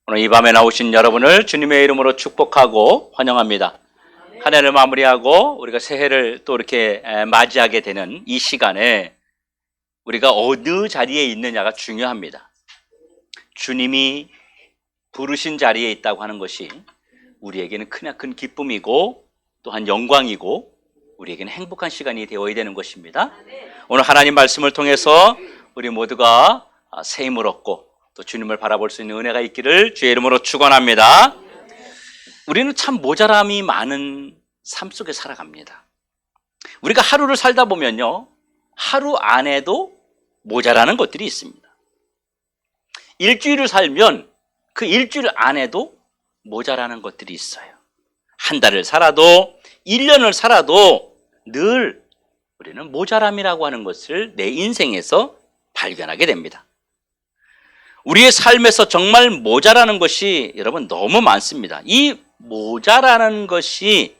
오늘 이 밤에 나오신 여러분을 주님의 이름으로 축복하고 환영합니다. 한 해를 마무리하고 우리가 새해를 또 이렇게 맞이하게 되는 이 시간에 우리가 어느 자리에 있느냐가 중요합니다. 주님이 부르신 자리에 있다고 하는 것이 우리에게는 큰 기쁨이고 또한 영광이고 우리에게는 행복한 시간이 되어야 되는 것입니다. 오늘 하나님 말씀을 통해서 우리 모두가 새 힘을 얻고 또 주님을 바라볼 수 있는 은혜가 있기를 주의 이름으로 축원합니다. 우리는 참 모자람이 많은 삶 속에 살아갑니다. 우리가 하루를 살다 보면요, 하루 안에도 모자라는 것들이 있습니다. 일주일을 살면 그 일주일 안에도 모자라는 것들이 있어요. 한 달을 살아도 1년을 살아도 늘 우리는 모자람이라고 하는 것을 내 인생에서 발견하게 됩니다. 우리의 삶에서 정말 모자라는 것이 여러분 너무 많습니다. 이 모자라는 것이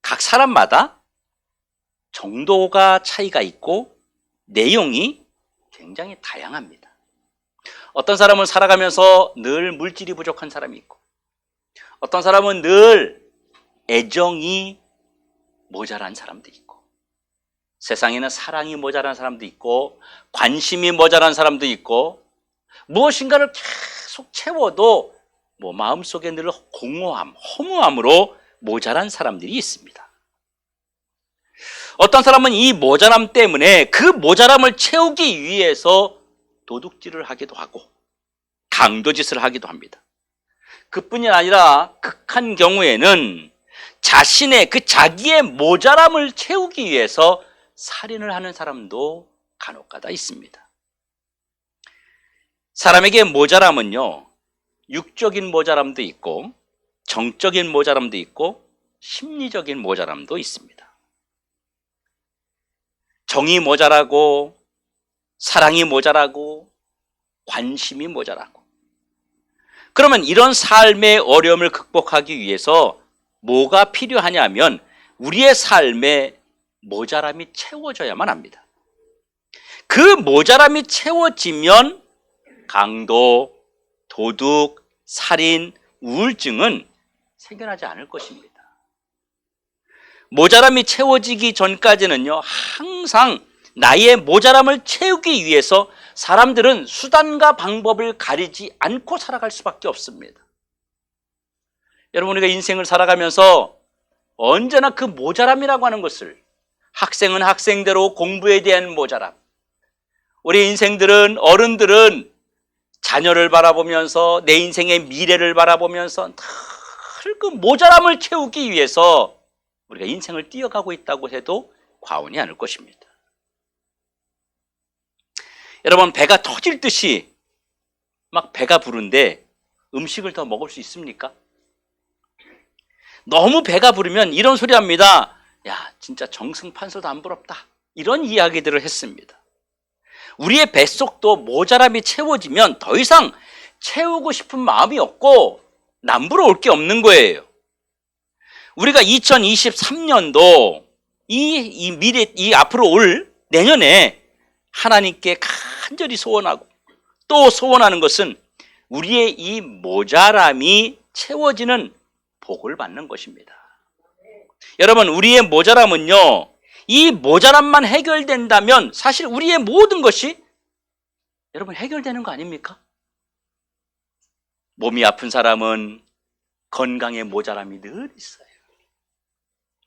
각 사람마다 정도가 차이가 있고 내용이 굉장히 다양합니다. 어떤 사람은 살아가면서 늘 물질이 부족한 사람이 있고, 어떤 사람은 늘 애정이 모자란 사람도 있고, 세상에는 사랑이 모자란 사람도 있고, 관심이 모자란 사람도 있고, 무엇인가를 계속 채워도 마음속에 늘 공허함, 허무함으로 모자란 사람들이 있습니다. 어떤 사람은 이 모자람 때문에 그 모자람을 채우기 위해서 도둑질을 하기도 하고 강도짓을 하기도 합니다. 그뿐이 아니라 극한 경우에는 자신의 자기의 모자람을 채우기 위해서 살인을 하는 사람도 간혹가다 있습니다. 사람에게 모자람은요, 육적인 모자람도 있고 정적인 모자람도 있고 심리적인 모자람도 있습니다. 정이 모자라고, 사랑이 모자라고, 관심이 모자라고. 그러면 이런 삶의 어려움을 극복하기 위해서 뭐가 필요하냐면 우리의 삶에 모자람이 채워져야만 합니다. 그 모자람이 채워지면 강도, 도둑, 살인, 우울증은 생겨나지 않을 것입니다. 모자람이 채워지기 전까지는요, 항상 나의 모자람을 채우기 위해서 사람들은 수단과 방법을 가리지 않고 살아갈 수밖에 없습니다. 여러분, 우리가 인생을 살아가면서 언제나 그 모자람이라고 하는 것을, 학생은 학생대로 공부에 대한 모자람, 우리 인생들은, 어른들은 자녀를 바라보면서 내 인생의 미래를 바라보면서 늘 그 모자람을 채우기 위해서 우리가 인생을 뛰어가고 있다고 해도 과언이 아닐 것입니다. 여러분, 배가 터질 듯이 막 배가 부른데 음식을 더 먹을 수 있습니까? 너무 배가 부르면 이런 소리 합니다. 야, 진짜 정승판서도 안 부럽다. 이런 이야기들을 했습니다. 우리의 뱃속도 모자람이 채워지면 더 이상 채우고 싶은 마음이 없고 남부러 올 게 없는 거예요. 우리가 2023년도 이 앞으로 올 내년에 하나님께 간절히 소원하고 또 소원하는 것은 우리의 이 모자람이 채워지는 복을 받는 것입니다. 여러분, 우리의 모자람은요, 이 모자람만 해결된다면 사실 우리의 모든 것이 여러분 해결되는 거 아닙니까? 몸이 아픈 사람은 건강의 모자람이 늘 있어요.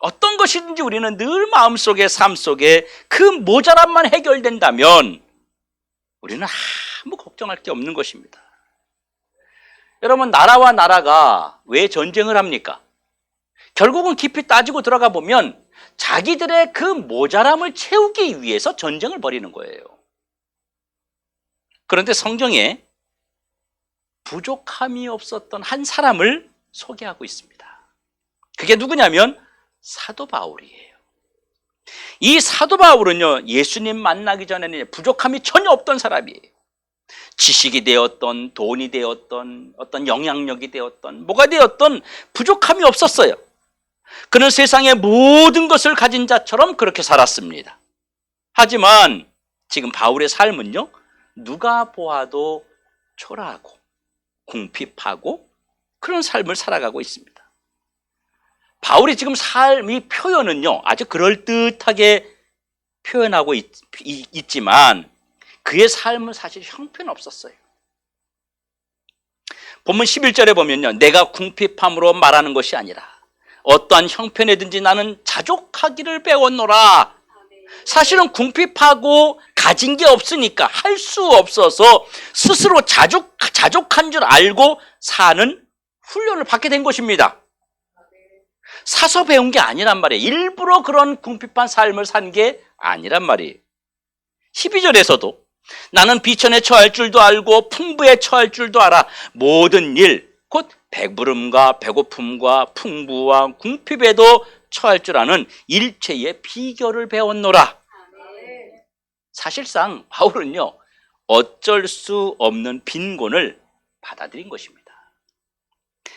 어떤 것이든지 우리는 늘 마음속에, 삶 속에 그 모자람만 해결된다면 우리는 아무 걱정할 게 없는 것입니다. 여러분, 나라와 나라가 왜 전쟁을 합니까? 결국은 깊이 따지고 들어가 보면 자기들의 그 모자람을 채우기 위해서 전쟁을 벌이는 거예요. 그런데 성경에 부족함이 없었던 한 사람을 소개하고 있습니다. 그게 누구냐면 사도 바울이에요. 이 사도 바울은요, 예수님 만나기 전에는 부족함이 전혀 없던 사람이에요. 지식이 되었던, 돈이 되었던, 어떤 영향력이 되었던, 뭐가 되었던 부족함이 없었어요. 그는 세상의 모든 것을 가진 자처럼 그렇게 살았습니다. 하지만 지금 바울의 삶은요, 누가 보아도 초라하고 궁핍하고 그런 삶을 살아가고 있습니다. 바울이 지금 삶이 표현은요, 아주 그럴듯하게 표현하고 있지만 그의 삶은 사실 형편없었어요. 본문 11절에 보면요, 내가 궁핍함으로 말하는 것이 아니라 어떠한 형편에든지 나는 자족하기를 배웠노라. 사실은 궁핍하고 가진 게 없으니까 할 수 없어서 스스로 자족한 줄 알고 사는 훈련을 받게 된 것입니다. 사서 배운 게 아니란 말이에요. 일부러 그런 궁핍한 삶을 산 게 아니란 말이에요. 12절에서도 나는 비천에 처할 줄도 알고 풍부에 처할 줄도 알아. 모든 일, 곧 배부름과 배고픔과 풍부와 궁핍에도 처할 줄 아는 일체의 비결을 배웠노라. 사실상 바울은요, 어쩔 수 없는 빈곤을 받아들인 것입니다.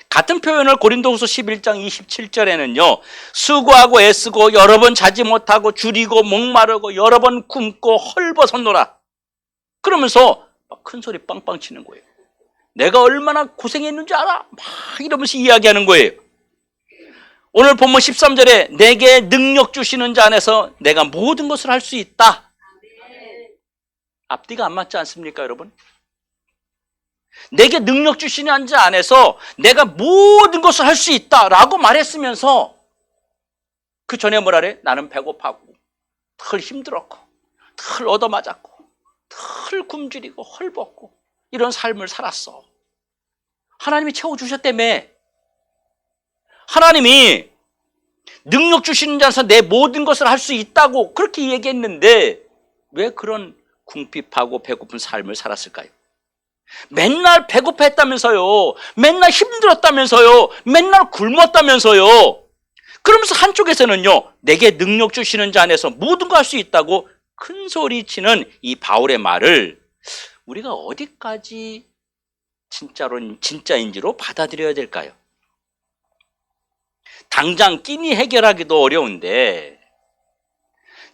같은 표현을 고린도후서 11장 27절에는요, 수고하고 애쓰고 여러 번 자지 못하고 줄이고 목마르고 여러 번 굶고 헐벗었노라. 그러면서 막 큰 소리 빵빵 치는 거예요. 내가 얼마나 고생했는지 알아? 막 이러면서 이야기하는 거예요. 오늘 본문 13절에 내게 능력 주시는 자 안에서 내가 모든 것을 할 수 있다. 앞뒤가 안 맞지 않습니까, 여러분? 내게 능력 주시는 자 안에서 내가 모든 것을 할 수 있다라고 말했으면서 그 전에 뭐라 그래? 나는 배고파고 덜 힘들었고 덜 얻어맞았고 덜 굶주리고 헐벗고 이런 삶을 살았어. 하나님이 채워주셨다며. 하나님이 능력 주시는 자에서 내 모든 것을 할 수 있다고 그렇게 얘기했는데 왜 그런 궁핍하고 배고픈 삶을 살았을까요? 맨날 배고팠다면서요. 맨날 힘들었다면서요. 맨날 굶었다면서요. 그러면서 한쪽에서는요, 내게 능력 주시는 자 안에서 모든 거 할 수 있다고 큰 소리치는 이 바울의 말을 우리가 어디까지 진짜인지로 받아들여야 될까요? 당장 끼니 해결하기도 어려운데,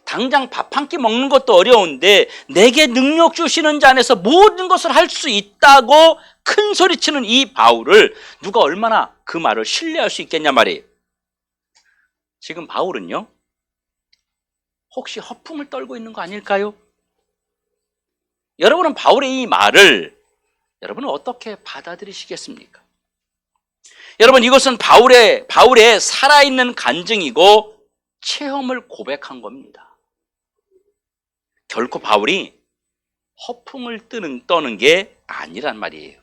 당장 밥 한 끼 먹는 것도 어려운데 내게 능력 주시는 자 안에서 모든 것을 할 수 있다고 큰 소리치는 이 바울을 누가 얼마나 그 말을 신뢰할 수 있겠냐 말이에요. 지금 바울은요, 혹시 허풍을 떨고 있는 거 아닐까요? 여러분은 바울의 이 말을 여러분은 어떻게 받아들이시겠습니까? 여러분, 이것은 바울의 살아있는 간증이고 체험을 고백한 겁니다. 결코 바울이 허풍을 떠는 게 아니란 말이에요.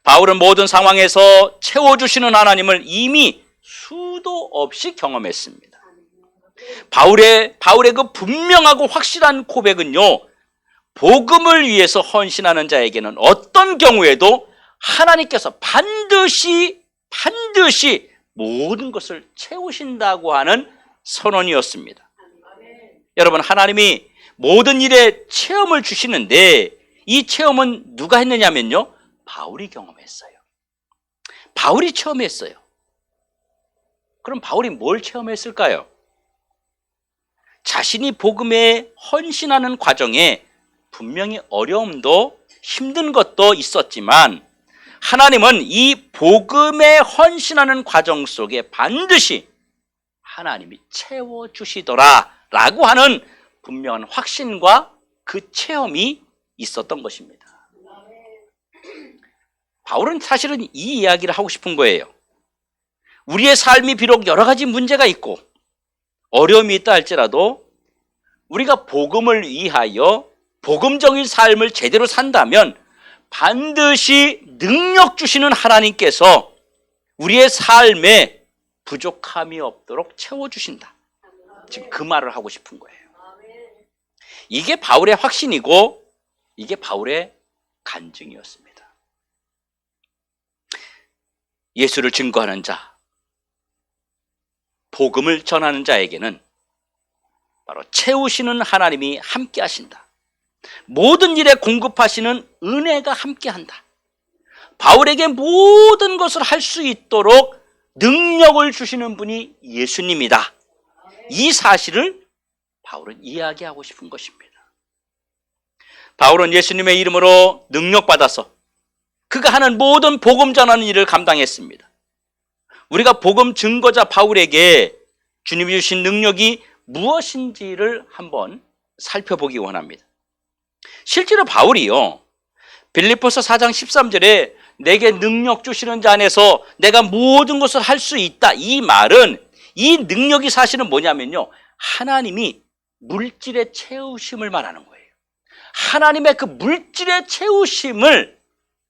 바울은 모든 상황에서 채워주시는 하나님을 이미 수도 없이 경험했습니다. 바울의 그 분명하고 확실한 고백은요, 복음을 위해서 헌신하는 자에게는 어떤 경우에도 하나님께서 반드시 모든 것을 채우신다고 하는 선언이었습니다. 여러분, 하나님이 모든 일에 체험을 주시는데 이 체험은 누가 했느냐면요, 바울이 경험했어요. 바울이 체험했어요. 그럼 바울이 뭘 체험했을까요? 자신이 복음에 헌신하는 과정에 분명히 어려움도 힘든 것도 있었지만 하나님은 이 복음에 헌신하는 과정 속에 반드시 하나님이 채워주시더라 라고 하는 분명한 확신과 그 체험이 있었던 것입니다. 바울은 사실은 이 이야기를 하고 싶은 거예요. 우리의 삶이 비록 여러 가지 문제가 있고 어려움이 있다 할지라도 우리가 복음을 위하여 복음적인 삶을 제대로 산다면 반드시 능력 주시는 하나님께서 우리의 삶에 부족함이 없도록 채워주신다. 지금 그 말을 하고 싶은 거예요. 이게 바울의 확신이고 이게 바울의 간증이었습니다. 예수를 증거하는 자, 복음을 전하는 자에게는 바로 채우시는 하나님이 함께 하신다. 모든 일에 공급하시는 은혜가 함께 한다. 바울에게 모든 것을 할 수 있도록 능력을 주시는 분이 예수님이다. 이 사실을 바울은 이야기하고 싶은 것입니다. 바울은 예수님의 이름으로 능력받아서 그가 하는 모든 복음 전하는 일을 감당했습니다. 우리가 복음 증거자 바울에게 주님이 주신 능력이 무엇인지를 한번 살펴보기 원합니다. 실제로 바울이요, 빌립보서 4장 13절에 내게 능력 주시는 자 안에서 내가 모든 것을 할 수 있다, 이 말은, 이 능력이 사실은 뭐냐면요, 하나님이 물질의 채우심을 말하는 거예요. 하나님의 그 물질의 채우심을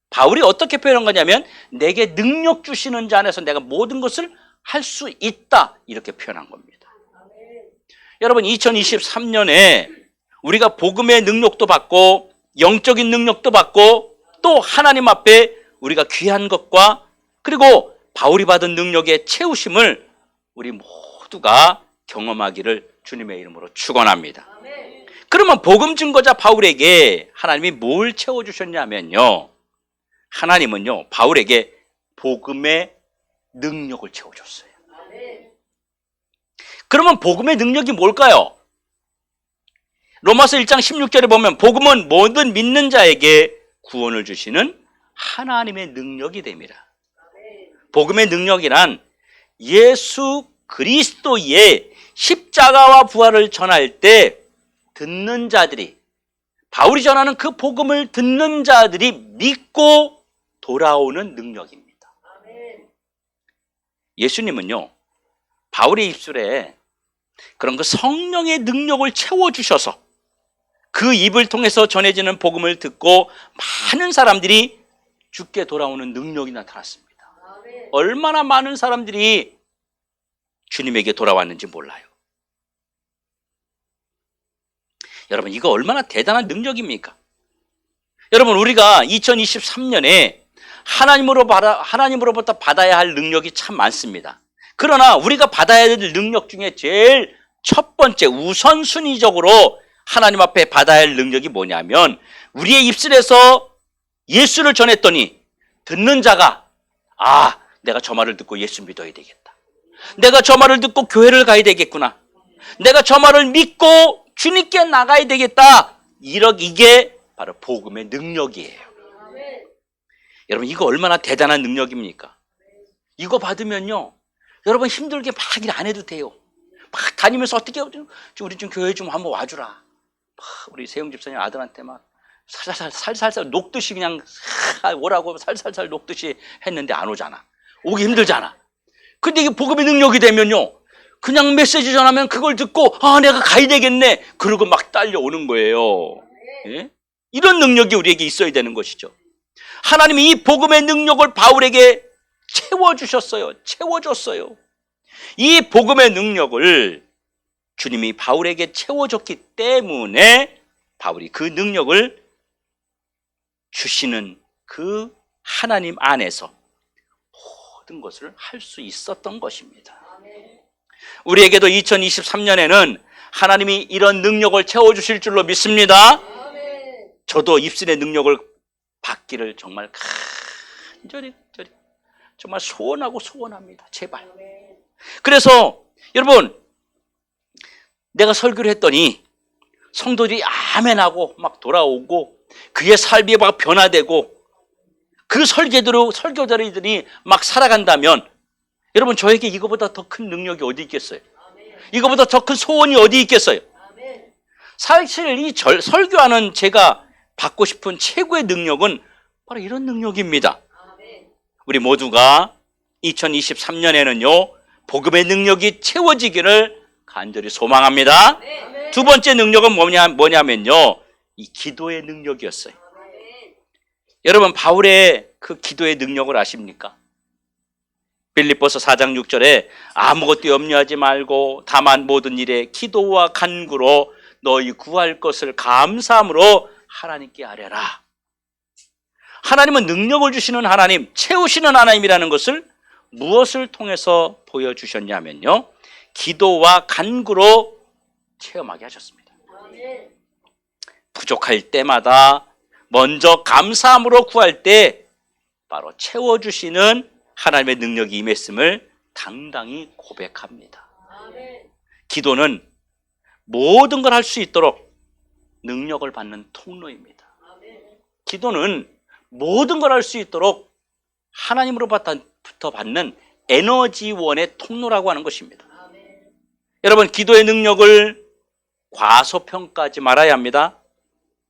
바울이 어떻게 표현한 거냐면, 내게 능력 주시는 자 안에서 내가 모든 것을 할 수 있다, 이렇게 표현한 겁니다. 여러분, 2023년에 우리가 복음의 능력도 받고 영적인 능력도 받고 또 하나님 앞에 우리가 귀한 것과 그리고 바울이 받은 능력의 채우심을 우리 모두가 경험하기를 주님의 이름으로 축원합니다. 그러면 복음 증거자 바울에게 하나님이 뭘 채워주셨냐면요, 하나님은요 바울에게 복음의 능력을 채워줬어요. 그러면 복음의 능력이 뭘까요? 로마서 1장 16절에 보면 복음은 모든 믿는 자에게 구원을 주시는 하나님의 능력이 됩니다. 복음의 능력이란 예수 그리스도의 십자가와 부활을 전할 때 듣는 자들이, 바울이 전하는 그 복음을 듣는 자들이 믿고 돌아오는 능력입니다. 예수님은요 바울의 입술에 그런 그 성령의 능력을 채워주셔서 그 입을 통해서 전해지는 복음을 듣고 많은 사람들이 주께 돌아오는 능력이 나타났습니다. 얼마나 많은 사람들이 주님에게 돌아왔는지 몰라요. 여러분, 이거 얼마나 대단한 능력입니까? 여러분, 우리가 2023년에 하나님으로부터 받아야 할 능력이 참 많습니다. 그러나 우리가 받아야 될 능력 중에 제일 첫 번째, 우선순위적으로 하나님 앞에 받아야 할 능력이 뭐냐면, 우리의 입술에서 예수를 전했더니 듣는 자가, 아, 내가 저 말을 듣고 예수 믿어야 되겠다, 내가 저 말을 듣고 교회를 가야 되겠구나, 내가 저 말을 믿고 주님께 나가야 되겠다, 이게 바로 복음의 능력이에요. 여러분, 이거 얼마나 대단한 능력입니까? 이거 받으면요 여러분 힘들게 막 일 안 해도 돼요. 막 다니면서 어떻게, 우리 좀 교회 좀 한번 와주라, 우리 세영 집사님 아들한테 막 살살살 녹듯이 그냥 오라고 살살살 녹듯이 했는데 안 오잖아. 오기 힘들잖아. 근데 이게 복음의 능력이 되면요 그냥 메시지 전하면 그걸 듣고, 아, 내가 가야 되겠네, 그러고 막 딸려오는 거예요. 예? 이런 능력이 우리에게 있어야 되는 것이죠. 하나님이 이 복음의 능력을 바울에게 채워줬어요. 이 복음의 능력을 주님이 바울에게 채워줬기 때문에 바울이 그 능력을 주시는 그 하나님 안에서 모든 것을 할 수 있었던 것입니다. 우리에게도 2023년에는 하나님이 이런 능력을 채워주실 줄로 믿습니다. 저도 입술의 능력을 받기를 정말 간절히 정말 소원합니다. 제발. 그래서 여러분, 내가 설교를 했더니 성도들이 아멘하고 막 돌아오고 그의 삶이 막 변화되고 그 설교자들이 막 살아간다면, 여러분, 저에게 이거보다 더 큰 능력이 어디 있겠어요? 이거보다 더 큰 소원이 어디 있겠어요? 사실 이 설교하는 제가 받고 싶은 최고의 능력은 바로 이런 능력입니다. 우리 모두가 2023년에는요 복음의 능력이 채워지기를 간절히 소망합니다. 두 번째 능력은 뭐냐면요 이 기도의 능력이었어요. 여러분, 바울의 그 기도의 능력을 아십니까? 빌립보서 4장 6절에 아무것도 염려하지 말고 다만 모든 일에 기도와 간구로 너희 구할 것을 감사함으로 하나님께 아뢰라. 하나님은 능력을 주시는 하나님, 채우시는 하나님이라는 것을 무엇을 통해서 보여주셨냐면요 기도와 간구로 체험하게 하셨습니다. 부족할 때마다 먼저 감사함으로 구할 때 바로 채워주시는 하나님의 능력이 임했음을 당당히 고백합니다. 기도는 모든 걸 할 수 있도록 능력을 받는 통로입니다. 기도는 모든 걸 할 수 있도록 하나님으로부터 받는 에너지원의 통로라고 하는 것입니다. 여러분, 기도의 능력을 과소평가하지 말아야 합니다.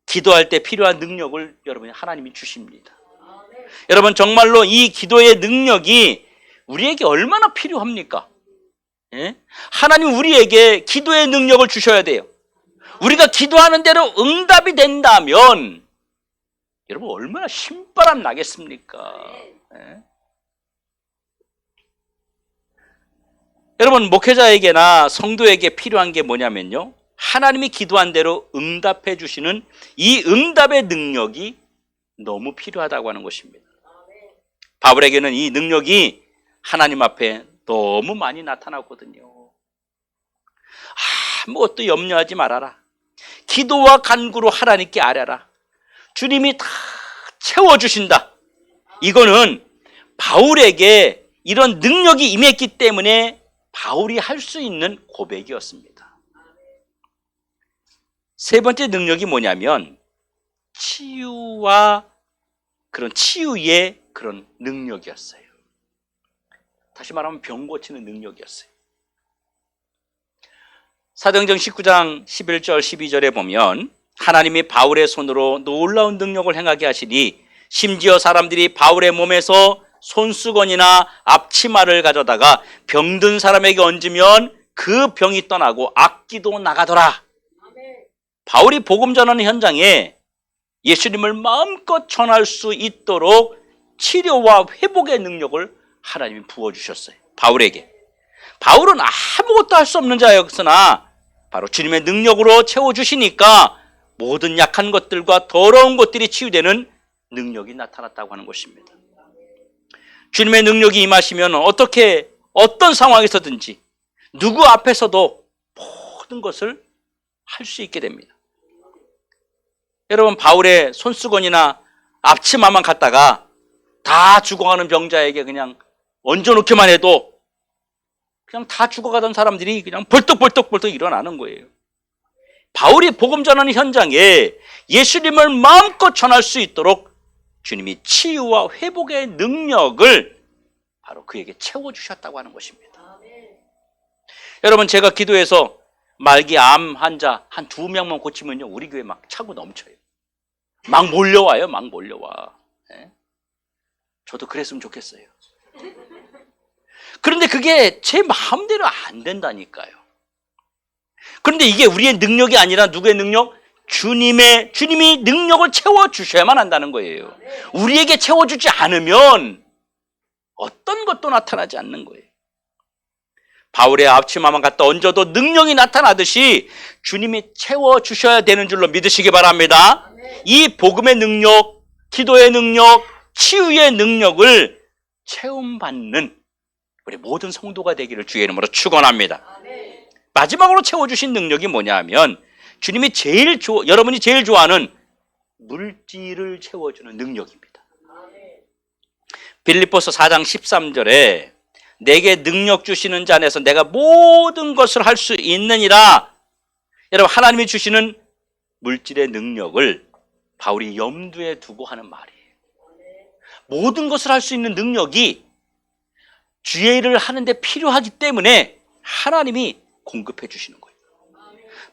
기도할 때 필요한 능력을 여러분이 하나님이 주십니다. 여러분, 정말로 이 기도의 능력이 우리에게 얼마나 필요합니까? 예? 하나님 우리에게 기도의 능력을 주셔야 돼요. 우리가 기도하는 대로 응답이 된다면 여러분 얼마나 신바람 나겠습니까? 예? 여러분, 목회자에게나 성도에게 필요한 게 뭐냐면요, 하나님이 기도한 대로 응답해 주시는 이 응답의 능력이 너무 필요하다고 하는 것입니다. 바울에게는 이 능력이 하나님 앞에 너무 많이 나타났거든요. 아무것도 염려하지 말아라. 기도와 간구로 하나님께 아뢰라. 주님이 다 채워주신다. 이거는 바울에게 이런 능력이 임했기 때문에 바울이 할 수 있는 고백이었습니다. 세 번째 능력이 뭐냐면 치유와 그런 치유의 그런 능력이었어요. 다시 말하면 병 고치는 능력이었어요. 사도행전 19장 11절 12절에 보면 하나님이 바울의 손으로 놀라운 능력을 행하게 하시니 심지어 사람들이 바울의 몸에서 손수건이나 앞치마를 가져다가 병든 사람에게 얹으면 그 병이 떠나고 악기도 나가더라. 바울이 복음 전하는 현장에 예수님을 마음껏 전할 수 있도록 치료와 회복의 능력을 하나님이 부어주셨어요. 바울에게. 바울은 아무것도 할 수 없는 자였으나 바로 주님의 능력으로 채워주시니까 모든 약한 것들과 더러운 것들이 치유되는 능력이 나타났다고 하는 것입니다. 주님의 능력이 임하시면 어떤 상황에서든지 누구 앞에서도 모든 것을 할 수 있게 됩니다. 여러분, 바울의 손수건이나 앞치마만 갖다가 다 죽어가는 병자에게 그냥 얹어놓기만 해도 그냥 다 죽어가던 사람들이 그냥 벌떡벌떡 일어나는 거예요. 바울이 복음 전하는 현장에 예수님을 마음껏 전할 수 있도록 주님이 치유와 회복의 능력을 바로 그에게 채워주셨다고 하는 것입니다. 여러분, 제가 기도해서 말기 암 환자 한 2명만 고치면요, 우리 교회 막 차고 넘쳐요. 막 몰려와요. 막 몰려와. 네? 저도 그랬으면 좋겠어요. 그런데 그게 제 마음대로 안 된다니까요. 그런데 이게 우리의 능력이 아니라 누구의 능력? 주님이 능력을 채워주셔야만 한다는 거예요. 우리에게 채워주지 않으면 어떤 것도 나타나지 않는 거예요. 바울의 앞치마만 갖다 얹어도 능력이 나타나듯이 주님이 채워주셔야 되는 줄로 믿으시기 바랍니다. 이 복음의 능력, 기도의 능력, 치유의 능력을 체험받는 우리 모든 성도가 되기를 주의 이름으로 축원합니다. 마지막으로 채워주신 능력이 뭐냐면 주님이 여러분이 제일 좋아하는 물질을 채워주는 능력입니다. 빌립보서 4장 13절에 내게 능력 주시는 자 안에서 내가 모든 것을 할 수 있느니라. 여러분, 하나님이 주시는 물질의 능력을 바울이 염두에 두고 하는 말이에요. 모든 것을 할 수 있는 능력이 주의 일을 하는데 필요하기 때문에 하나님이 공급해 주시는 거예요.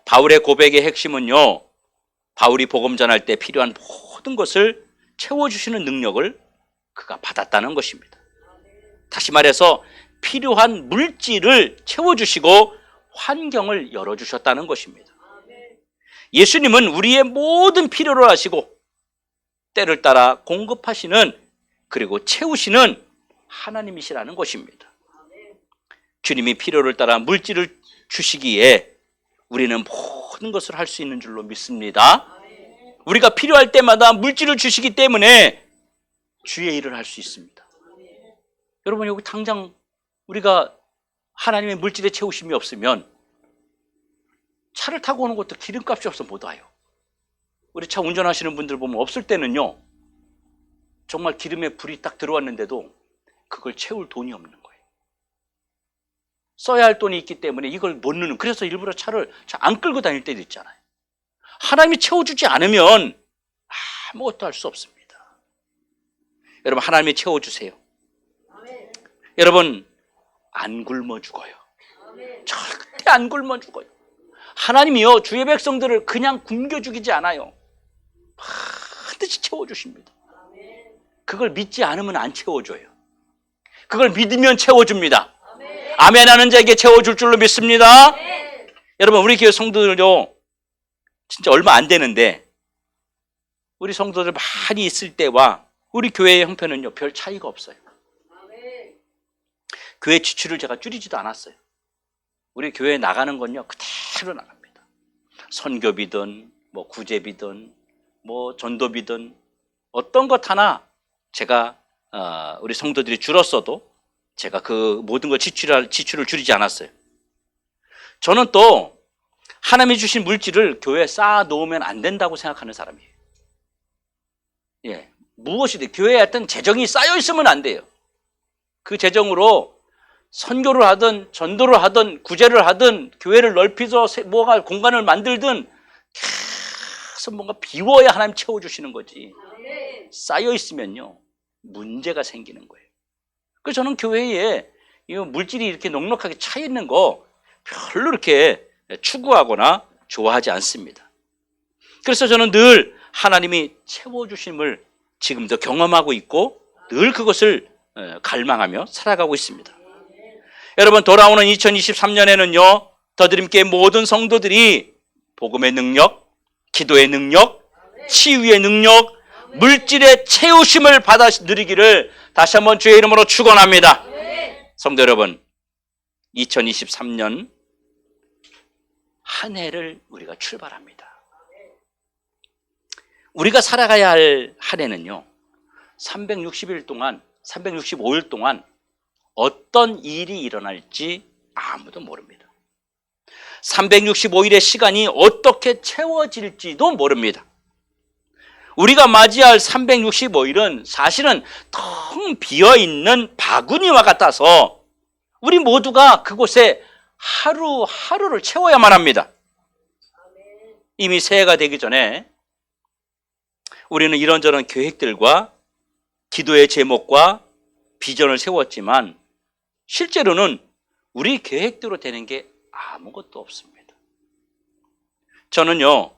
바울의 고백의 핵심은요, 바울이 복음 전할 때 필요한 모든 것을 채워주시는 능력을 그가 받았다는 것입니다. 다시 말해서 필요한 물질을 채워주시고 환경을 열어주셨다는 것입니다. 예수님은 우리의 모든 필요를 아시고 때를 따라 공급하시는, 그리고 채우시는 하나님이시라는 것입니다. 주님이 필요를 따라 물질을 주시기에 우리는 모든 것을 할 수 있는 줄로 믿습니다. 우리가 필요할 때마다 물질을 주시기 때문에 주의 일을 할 수 있습니다. 여러분, 여기 당장 우리가 하나님의 물질에 채우심이 없으면 차를 타고 오는 것도 기름값이 없어서 못 와요. 우리 차 운전하시는 분들 보면 없을 때는요, 정말 기름에 불이 딱 들어왔는데도 그걸 채울 돈이 없는 거예요. 써야 할 돈이 있기 때문에 이걸 못 넣는, 그래서 일부러 차를 안 끌고 다닐 때도 있잖아요. 하나님이 채워주지 않으면 아무것도 할 수 없습니다. 여러분, 하나님이 채워주세요. 여러분, 안 굶어 죽어요. 절대 안 굶어 죽어요. 하나님이요, 주의 백성들을 그냥 굶겨 죽이지 않아요. 반드시 채워주십니다. 그걸 믿지 않으면 안 채워줘요. 그걸 믿으면 채워줍니다. 아멘 하는 자에게 채워줄 줄로 믿습니다. 여러분, 우리 교회 성도들요, 진짜 얼마 안 되는데 우리 성도들 많이 있을 때와 우리 교회의 형편은요, 별 차이가 없어요. 교회 지출을 제가 줄이지도 않았어요. 우리 교회에 나가는 건요, 그대로 나갑니다. 선교비든 뭐 구제비든 뭐 전도비든 어떤 것 하나 제가 우리 성도들이 줄었어도 제가 그 모든 걸 지출을 줄이지 않았어요. 저는 또 하나님이 주신 물질을 교회에 쌓아 놓으면 안 된다고 생각하는 사람이에요. 예, 무엇이든 교회에 하여튼 재정이 쌓여 있으면 안 돼요. 그 재정으로 선교를 하든 전도를 하든 구제를 하든 교회를 넓히서 뭐가 공간을 만들든 계속 뭔가 비워야 하나님 채워주시는 거지. 쌓여 있으면요, 문제가 생기는 거예요. 그래서 저는 교회에 이 물질이 이렇게 넉넉하게 차 있는 거 별로 이렇게 추구하거나 좋아하지 않습니다. 그래서 저는 늘 하나님이 채워주심을 지금도 경험하고 있고 늘 그것을 갈망하며 살아가고 있습니다. 여러분, 돌아오는 2023년에는요, 더드림교회 모든 성도들이 복음의 능력, 기도의 능력, 치유의 능력, 물질의 채우심을 받아 누리기를 다시 한번 주의 이름으로 축원합니다. 성도 여러분, 2023년 한 해를 우리가 출발합니다. 우리가 살아가야 할 한 해는요, 360일 동안, 365일 동안 어떤 일이 일어날지 아무도 모릅니다. 365일의 시간이 어떻게 채워질지도 모릅니다. 우리가 맞이할 365일은 사실은 텅 비어있는 바구니와 같아서 우리 모두가 그곳에 하루하루를 채워야만 합니다. 이미 새해가 되기 전에 우리는 이런저런 계획들과 기도의 제목과 비전을 세웠지만 실제로는 우리 계획대로 되는 게 아무것도 없습니다. 저는요,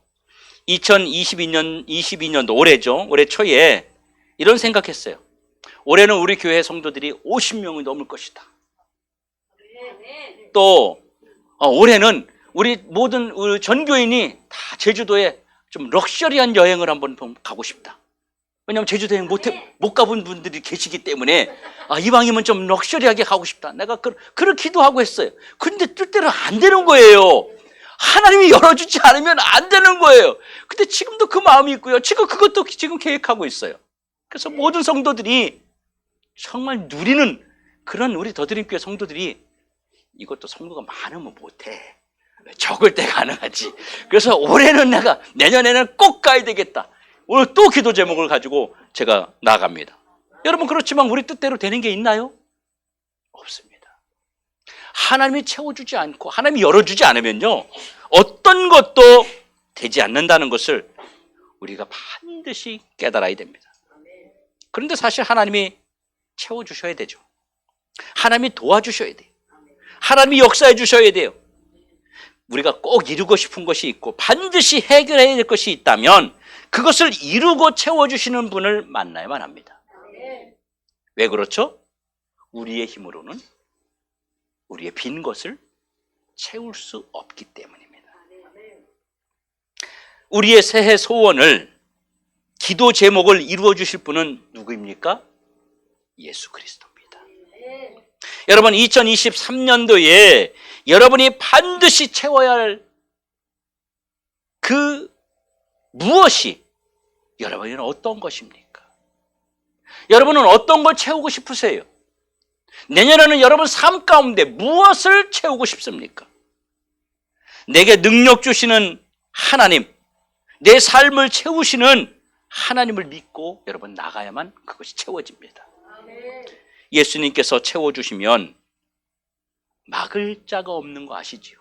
2022년도 올해죠. 올해 초에 이런 생각했어요. 올해는 우리 교회 성도들이 50명이 넘을 것이다. 또 올해는 우리 모든 우리 전교인이 다 제주도에 좀 럭셔리한 여행을 한번 가고 싶다. 왜냐하면 제주도 여행 못 가본 분들이 계시기 때문에 이왕이면 좀 럭셔리하게 가고 싶다. 내가 그렇게 기도하고 했어요. 근데 뜻대로 안 되는 거예요. 하나님이 열어주지 않으면 안 되는 거예요. 근데 지금도 그 마음이 있고요. 지금 그것도 지금 계획하고 있어요. 그래서 모든 성도들이 정말 누리는 그런 우리 더드림교회 성도들이 이것도 성도가 많으면 못해. 적을 때 가능하지. 그래서 올해는 내년에는 꼭 가야 되겠다. 오늘 또 기도 제목을 가지고 제가 나갑니다. 여러분, 그렇지만 우리 뜻대로 되는 게 있나요? 없습니다. 하나님이 채워주지 않고 하나님이 열어주지 않으면요, 어떤 것도 되지 않는다는 것을 우리가 반드시 깨달아야 됩니다. 그런데 사실 하나님이 채워주셔야 되죠. 하나님이 도와주셔야 돼요. 하나님이 역사해 주셔야 돼요. 우리가 꼭 이루고 싶은 것이 있고 반드시 해결해야 될 것이 있다면 그것을 이루고 채워주시는 분을 만나야만 합니다. 왜 그렇죠? 우리의 힘으로는 우리의 빈 것을 채울 수 없기 때문입니다. 우리의 새해 소원을, 기도 제목을 이루어 주실 분은 누구입니까? 예수 그리스도입니다. 여러분, 2023년도에 여러분이 반드시 채워야 할 그 무엇이 여러분에게는 어떤 것입니까? 여러분은 어떤 걸 채우고 싶으세요? 내년에는 여러분 삶 가운데 무엇을 채우고 싶습니까? 내게 능력 주시는 하나님, 내 삶을 채우시는 하나님을 믿고 여러분 나가야만 그것이 채워집니다. 예수님께서 채워주시면 막을 자가 없는 거 아시지요?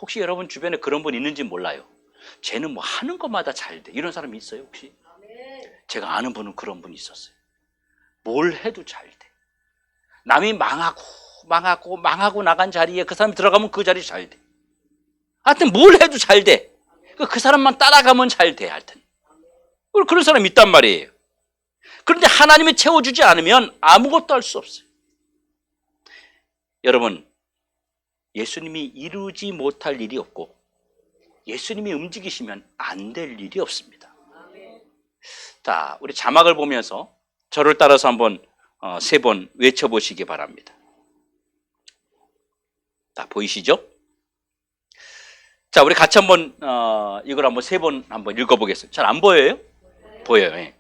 혹시 여러분 주변에 그런 분 있는지 몰라요. 쟤는 뭐 하는 것마다 잘 돼. 이런 사람이 있어요, 혹시? 제가 아는 분은 그런 분이 있었어요. 뭘 해도 잘 돼. 남이 망하고 나간 자리에 그 사람이 들어가면 그 자리 잘 돼. 하여튼 뭘 해도 잘 돼. 그 사람만 따라가면 잘 돼. 하여튼 그런 사람이 있단 말이에요. 그런데 하나님이 채워주지 않으면 아무것도 할 수 없어요. 여러분, 예수님이 이루지 못할 일이 없고 예수님이 움직이시면 안 될 일이 없습니다. 자, 우리 자막을 보면서 저를 따라서 한번 3번 외쳐보시기 바랍니다. 자, 보이시죠? 자, 우리 같이 한번 이걸 한번 3번 한번 읽어보겠습니다. 잘 안 보여요? 보여요. 예.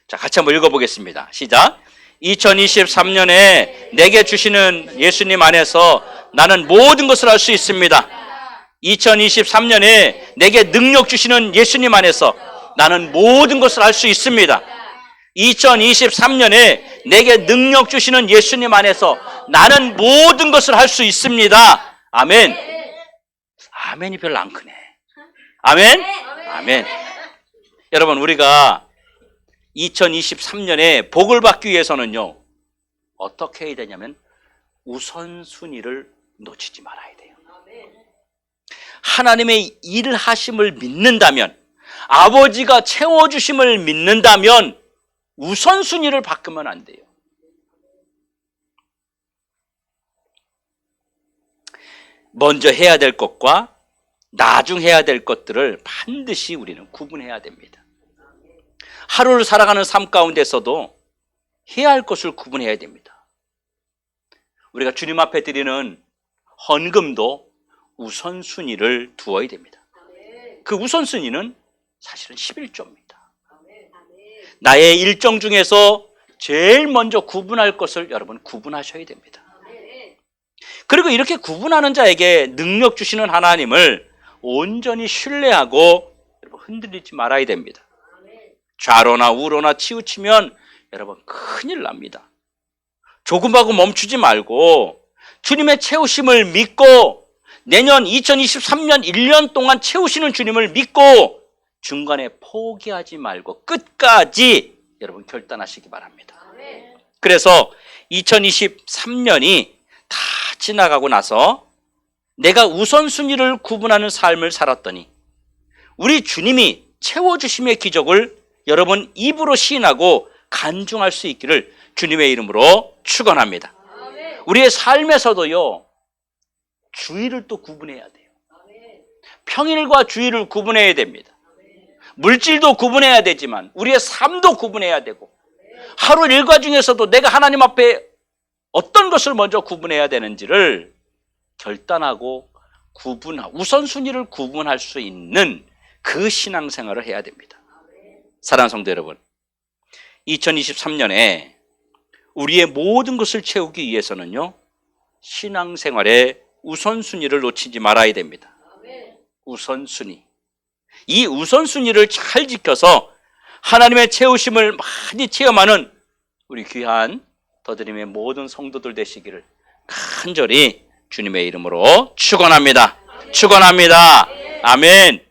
자, 같이 한번 읽어보겠습니다. 시작. 2023년에 내게 주시는 예수님 안에서 나는 모든 것을 할 수 있습니다. 2023년에 내게 능력 주시는 예수님 안에서 나는 모든 것을 할 수 있습니다. 2023년에 내게 능력 주시는 예수님 안에서 나는 모든 것을 할 수 있습니다. 아멘. 아멘이 별로 안 크네. 아멘. 아멘. 여러분, 우리가 2023년에 복을 받기 위해서는요, 어떻게 해야 되냐면 우선순위를 놓치지 말아야 돼요. 하나님의 일하심을 믿는다면, 아버지가 채워주심을 믿는다면 우선순위를 바꾸면 안 돼요. 먼저 해야 될 것과 나중 해야 될 것들을 반드시 우리는 구분해야 됩니다. 하루를 살아가는 삶 가운데서도 해야 할 것을 구분해야 됩니다. 우리가 주님 앞에 드리는 헌금도 우선순위를 두어야 됩니다. 그 우선순위는 사실은 11조입니다. 나의 일정 중에서 제일 먼저 구분할 것을 여러분 구분하셔야 됩니다. 그리고 이렇게 구분하는 자에게 능력 주시는 하나님을 온전히 신뢰하고 여러분 흔들리지 말아야 됩니다. 좌로나 우로나 치우치면 여러분 큰일 납니다. 조금하고 멈추지 말고 주님의 채우심을 믿고 내년 2023년 1년 동안 채우시는 주님을 믿고 중간에 포기하지 말고 끝까지 여러분 결단하시기 바랍니다. 그래서 2023년이 다 지나가고 나서 내가 우선순위를 구분하는 삶을 살았더니 우리 주님이 채워주심의 기적을 여러분 입으로 시인하고 간증할 수 있기를 주님의 이름으로 축원합니다. 우리의 삶에서도요, 주의를 또 구분해야 돼요. 평일과 주의를 구분해야 됩니다. 물질도 구분해야 되지만 우리의 삶도 구분해야 되고 하루 일과 중에서도 내가 하나님 앞에 어떤 것을 먼저 구분해야 되는지를 결단하고 우선순위를 구분할 수 있는 그 신앙생활을 해야 됩니다. 사랑하는 성도 여러분, 2023년에 우리의 모든 것을 채우기 위해서는요, 신앙생활의 우선순위를 놓치지 말아야 됩니다. 우선순위. 이 우선순위를 잘 지켜서 하나님의 채우심을 많이 체험하는 우리 귀한 더드림의 모든 성도들 되시기를 간절히 주님의 이름으로 축원합니다. 축원합니다. 아멘.